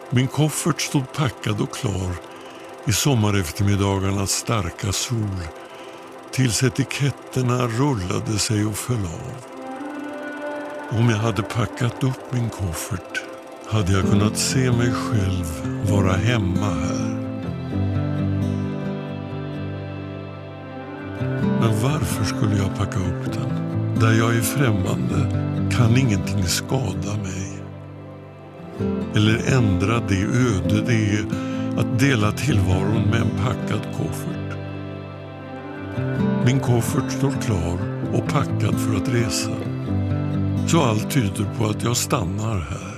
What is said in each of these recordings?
Min koffert stod packad och klar i sommareftermiddagarnas starka sol tills etiketterna rullade sig och föll av. Om jag hade packat upp min koffert hade jag kunnat se mig själv vara hemma här. Men varför skulle jag packa upp den? Där jag är främmande kan ingenting skada mig. Eller ändra det öde det är att dela tillvaron med en packad koffert. Min koffert står klar och packad för att resa. Så allt tyder på att jag stannar här.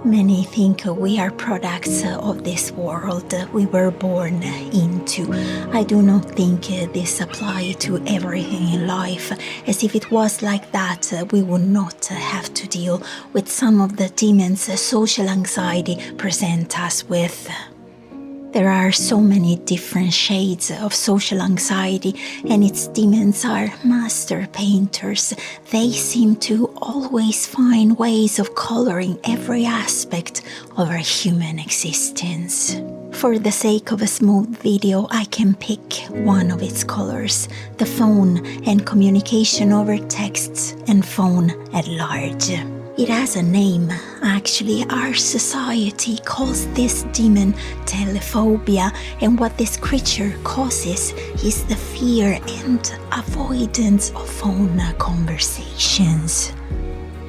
Many think we are products of this world we were born into. I do not think this applies to everything in life. As if it was like that, we would not have to deal with some of the demons social anxiety present us with. There are so many different shades of social anxiety, and its demons are master painters. They seem to always find ways of coloring every aspect of our human existence. For the sake of a smooth video, I can pick one of its colors, the phone and communication over texts and phone at large. It has a name. Actually, our society calls this demon telephobia, and what this creature causes is the fear and avoidance of phone conversations.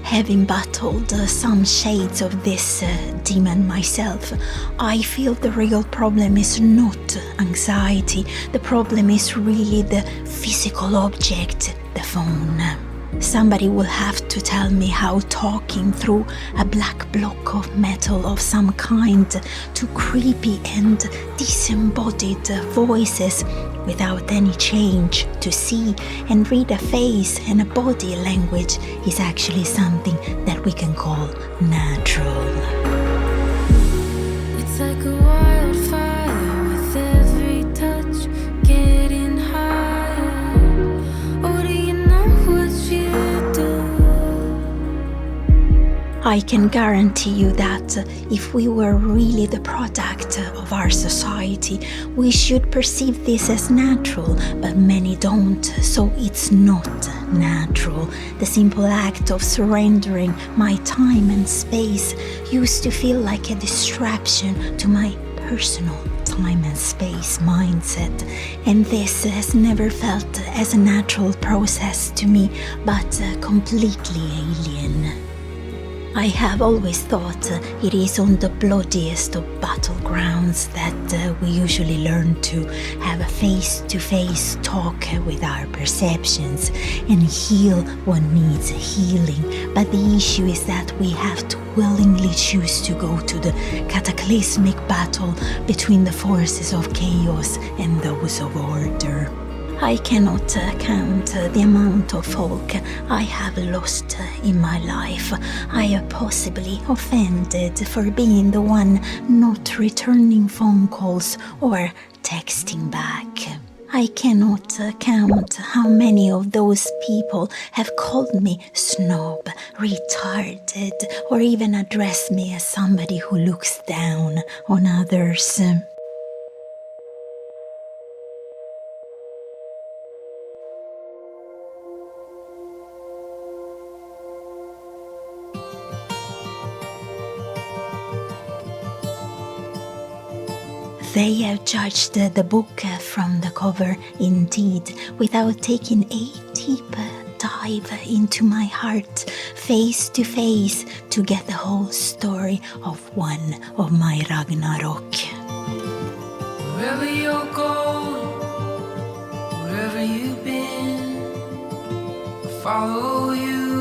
Having battled some shades of this demon myself, I feel the real problem is not anxiety. The problem is really the physical object, the phone. Somebody will have to tell me how talking through a black block of metal of some kind to creepy and disembodied voices without any change to see and read a face and a body language is actually something that we can call natural. It's like a wildfire with every touch getting higher. Oh, do you know what you do? I can guarantee you that if we were really the product of our society, we should perceive this as natural, but many don't, so it's not natural. The simple act of surrendering my time and space used to feel like a distraction to my personal time and space mindset, and this has never felt as a natural process to me, but completely alien. I have always thought it is on the bloodiest of battlegrounds that we usually learn to have a face-to-face talk with our perceptions and heal what needs healing. But the issue is that we have to willingly choose to go to the cataclysmic battle between the forces of chaos and those of order. I cannot count the amount of folk I have lost in my life. I have possibly offended for being the one not returning phone calls or texting back. I cannot count how many of those people have called me snob, retarded, or even addressed me as somebody who looks down on others. They have judged the book from the cover, indeed, without taking a deep dive into my heart, face to face, to get the whole story of one of my Ragnarok. Wherever you're going, wherever you've been, I'll follow you.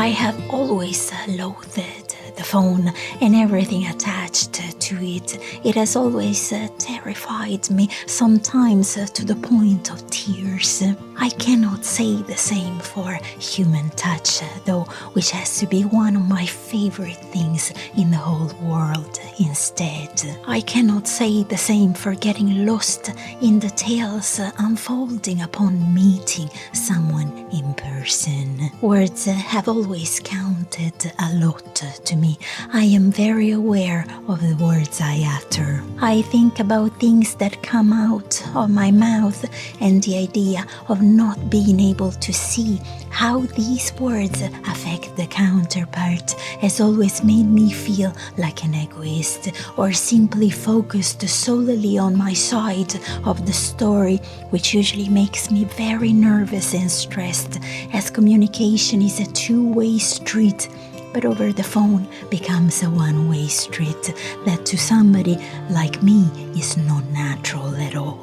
I have always loathed the phone and everything attached to it. It has always terrified me, sometimes to the point of tears. I cannot say the same for human touch, though, which has to be one of my favorite things in the whole world instead. I cannot say the same for getting lost in the tales unfolding upon meeting someone in person. Words have always counted a lot to me. I am very aware of the words I utter. I think about things that come out of my mouth, and the idea of not being able to see how these words affect the counterpart has always made me feel like an egoist, or simply focused solely on my side of the story, which usually makes me very nervous and stressed, as communication is a two-way street, but over the phone becomes a one-way street that to somebody like me is not natural at all.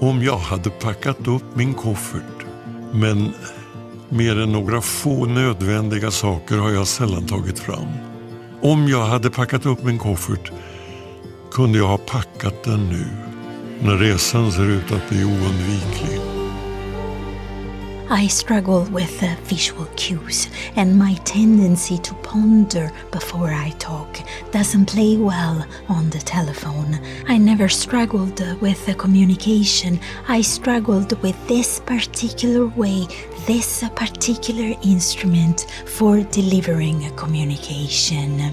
Om jag hade packat upp min koffert, men mer än några få nödvändiga saker har jag sällan tagit fram. Om jag hade packat upp min koffert kunde jag ha packat den nu, när resan ser ut att bli oundviklig. I struggle with visual cues, and my tendency to ponder before I talk doesn't play well on the telephone. I never struggled with communication. I struggled with this particular way, this particular instrument for delivering communication.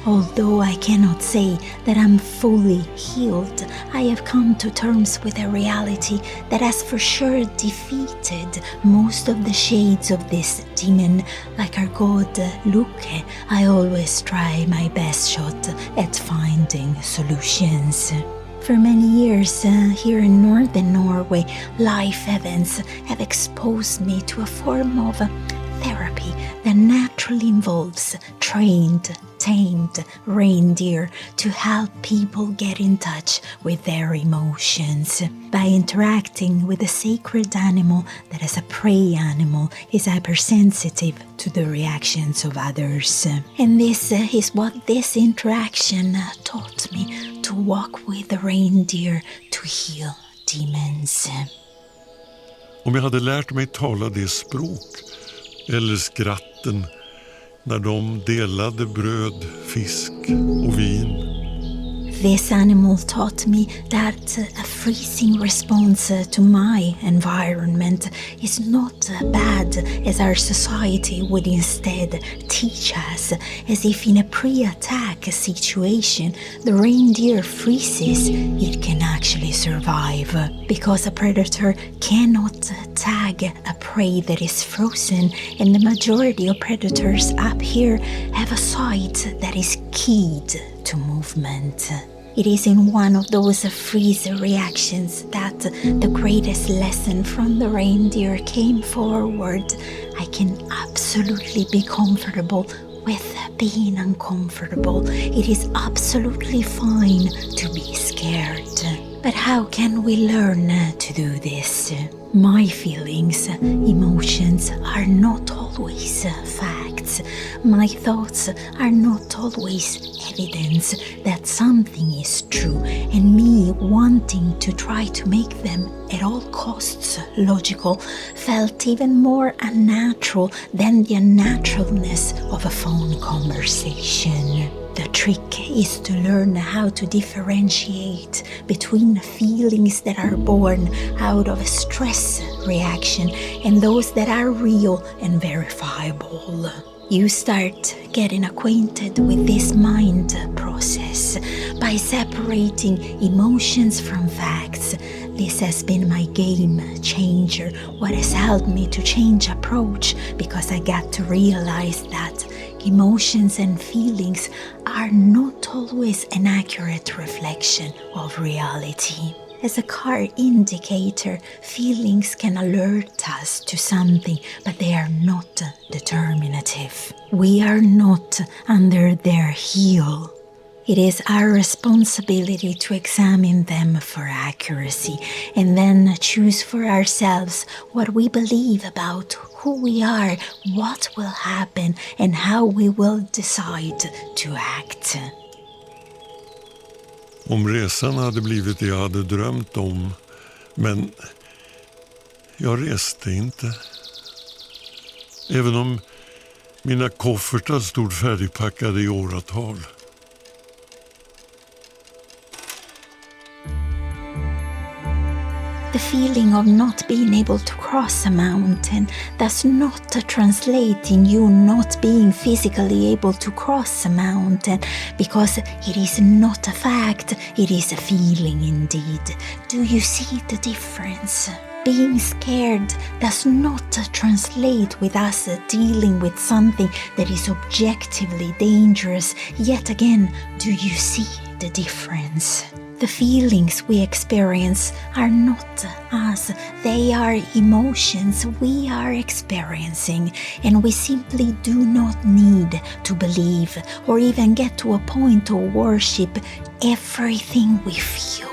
Although I cannot say that I'm fully healed, I have come to terms with a reality that has for sure defeated most of the shades of this demon. Like our god Luke, I always try my best shot at finding solutions. For many years here in northern Norway, life events have exposed me to a form of therapy that naturally involves trained, tamed reindeer to help people get in touch with their emotions. By interacting with a sacred animal that as a prey animal is hypersensitive to the reactions of others. And this is what this interaction taught me, to walk with the reindeer to heal demons. Om jag hade lärt mig tala det språk, eller skratten, när de delade bröd, fisk och vin. This animal taught me that a freezing response to my environment is not bad, as our society would instead teach us, as if in a pre-attack situation the reindeer freezes, it can actually survive. Because a predator cannot tag a prey that is frozen, and the majority of predators up here have a sight that is keyed to movement. It is in one of those freeze reactions that the greatest lesson from the reindeer came forward. I can absolutely be comfortable with being uncomfortable. It is absolutely fine to be scared. But how can we learn to do this? My feelings, emotions are not always facts. My thoughts are not always evidence that something is true, and me wanting to try to make them at all costs logical felt even more unnatural than the unnaturalness of a phone conversation. The trick is to learn how to differentiate between feelings that are born out of a stress reaction and those that are real and verifiable. You start getting acquainted with this mind process by separating emotions from facts. This has been my game changer, what has helped me to change approach, because I got to realize that emotions and feelings are not always an accurate reflection of reality. As a car indicator, feelings can alert us to something, but they are not determinative. We are not under their heel. It is our responsibility to examine them for accuracy and then choose for ourselves what we believe about who we are, what will happen, and how we will decide to act. Om resan hade blivit det jag hade drömt om, men jag reste inte. Även om mina koffertar stod färdigpackade i åratal. The feeling of not being able to cross a mountain does not translate in you not being physically able to cross a mountain, because it is not a fact, it is a feeling indeed. Do you see the difference? Being scared does not translate with us dealing with something that is objectively dangerous. Yet again, do you see the difference? The feelings we experience are not us, they are emotions we are experiencing, and we simply do not need to believe or even get to a point to worship everything we feel.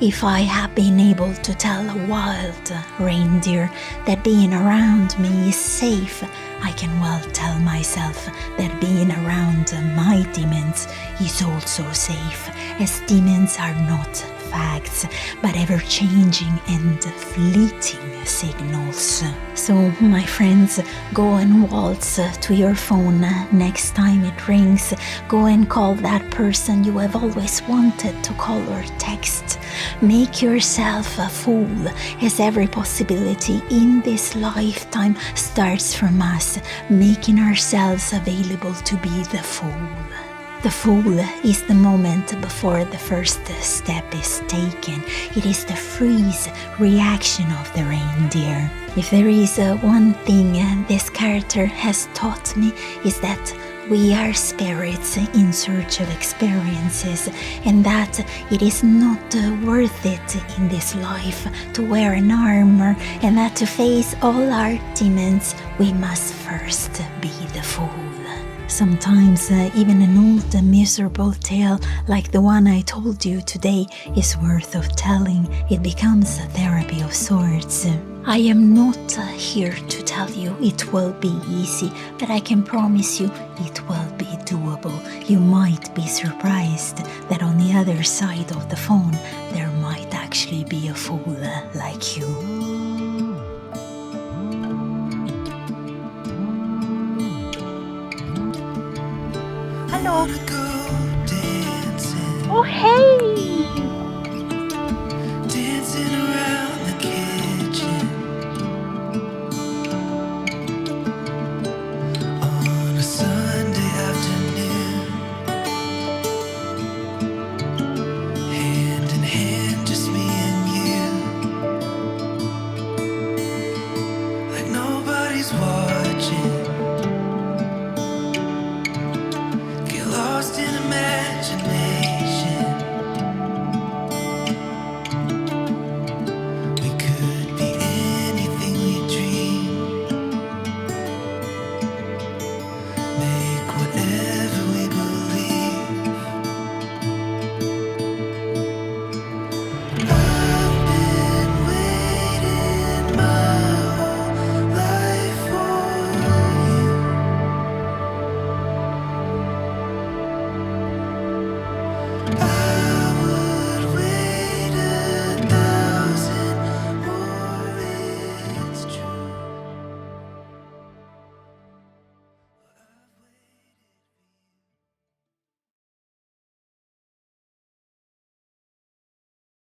If I have been able to tell a wild reindeer that being around me is safe, I can well tell myself that being around my demons is also safe, as demons are not facts, but ever-changing and fleeting signals. So, my friends, go and waltz to your phone next time it rings. Go and call that person you have always wanted to call or text. Make yourself a fool, as every possibility in this lifetime starts from us, making ourselves available to be the fool. The fool is the moment before the first step is taken. It is the freeze reaction of the reindeer. If there is one thing this character has taught me, is that we are spirits in search of experiences, and that it is not worth it in this life to wear an armor, and that to face all our demons we must first be the fool. Sometimes even an old miserable tale like the one I told you today is worth of telling. It becomes a therapy of sorts. I am not here to tell you it will be easy, but I can promise you it will be doable. You might be surprised that on the other side of the phone there might actually be a fool like you.